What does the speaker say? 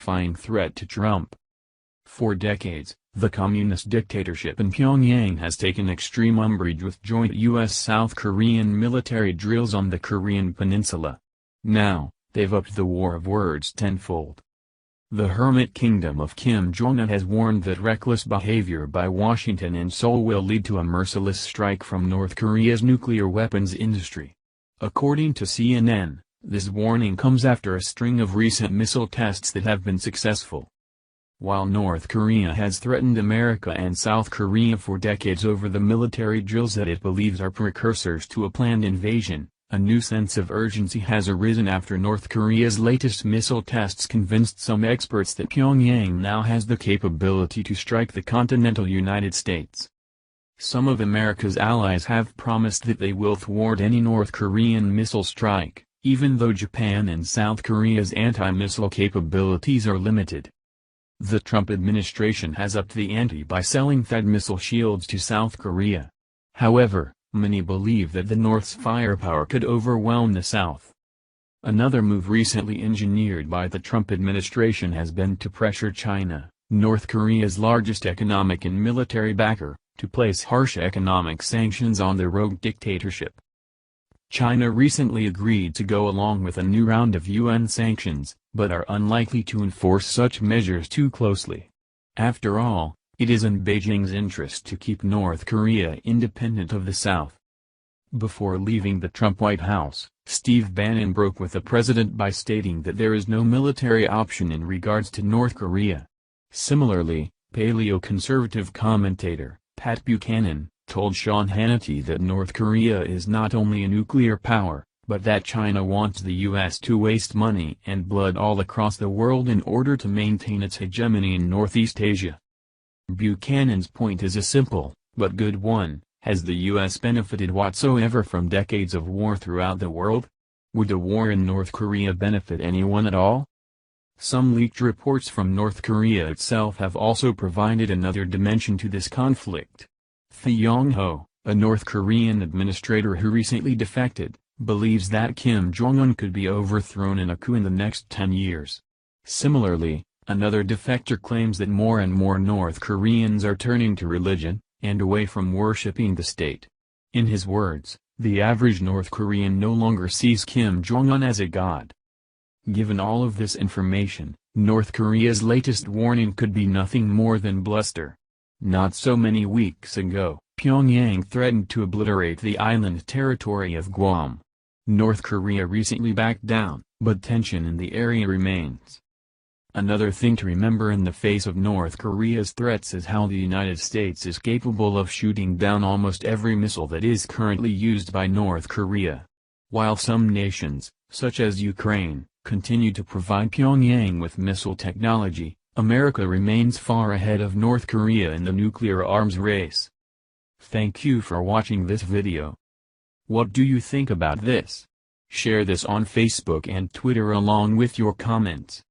Terrifying threat to Trump. For decades, the communist dictatorship in Pyongyang has taken extreme umbrage with joint U.S.-South Korean military drills on the Korean peninsula. Now, they've upped the war of words tenfold. The Hermit Kingdom of Kim Jong-un has warned that reckless behavior by Washington and Seoul will lead to a merciless strike from North Korea's nuclear weapons industry. According to CNN, this warning comes after a string of recent missile tests that have been successful. While North Korea has threatened America and South Korea for decades over the military drills that it believes are precursors to a planned invasion, a new sense of urgency has arisen after North Korea's latest missile tests convinced some experts that Pyongyang now has the capability to strike the continental United States. Some of America's allies have promised that they will thwart any North Korean missile strike, even though Japan and South Korea's anti-missile capabilities are limited. The Trump administration has upped the ante by selling THAAD missile shields to South Korea. However, many believe that the North's firepower could overwhelm the South. Another move recently engineered by the Trump administration has been to pressure China, North Korea's largest economic and military backer, to place harsh economic sanctions on the rogue dictatorship. China recently agreed to go along with a new round of UN sanctions, but are unlikely to enforce such measures too closely. After all, it is in Beijing's interest to keep North Korea independent of the South. Before leaving the Trump White House, Steve Bannon broke with the president by stating that there is no military option in regards to North Korea. Similarly, paleoconservative commentator Pat Buchanan told Sean Hannity that North Korea is not only a nuclear power, but that China wants the U.S. to waste money and blood all across the world in order to maintain its hegemony in Northeast Asia. Buchanan's point is a simple, but good one: has the U.S. benefited whatsoever from decades of war throughout the world? Would a war in North Korea benefit anyone at all? Some leaked reports from North Korea itself have also provided another dimension to this conflict. Thae Yong-ho, a North Korean administrator who recently defected, believes that Kim Jong-un could be overthrown in a coup in the next 10 years. Similarly, another defector claims that more and more North Koreans are turning to religion, and away from worshipping the state. In his words, the average North Korean no longer sees Kim Jong-un as a god. Given all of this information, North Korea's latest warning could be nothing more than bluster. Not so many weeks ago, Pyongyang threatened to obliterate the island territory of Guam. North Korea recently backed down, but tension in the area remains. Another thing to remember in the face of North Korea's threats is how the United States is capable of shooting down almost every missile that is currently used by North Korea. While some nations, such as Ukraine, continue to provide Pyongyang with missile technology, America remains far ahead of North Korea in the nuclear arms race. Thank you for watching this video. What do you think about this? Share this on Facebook and Twitter along with your comments.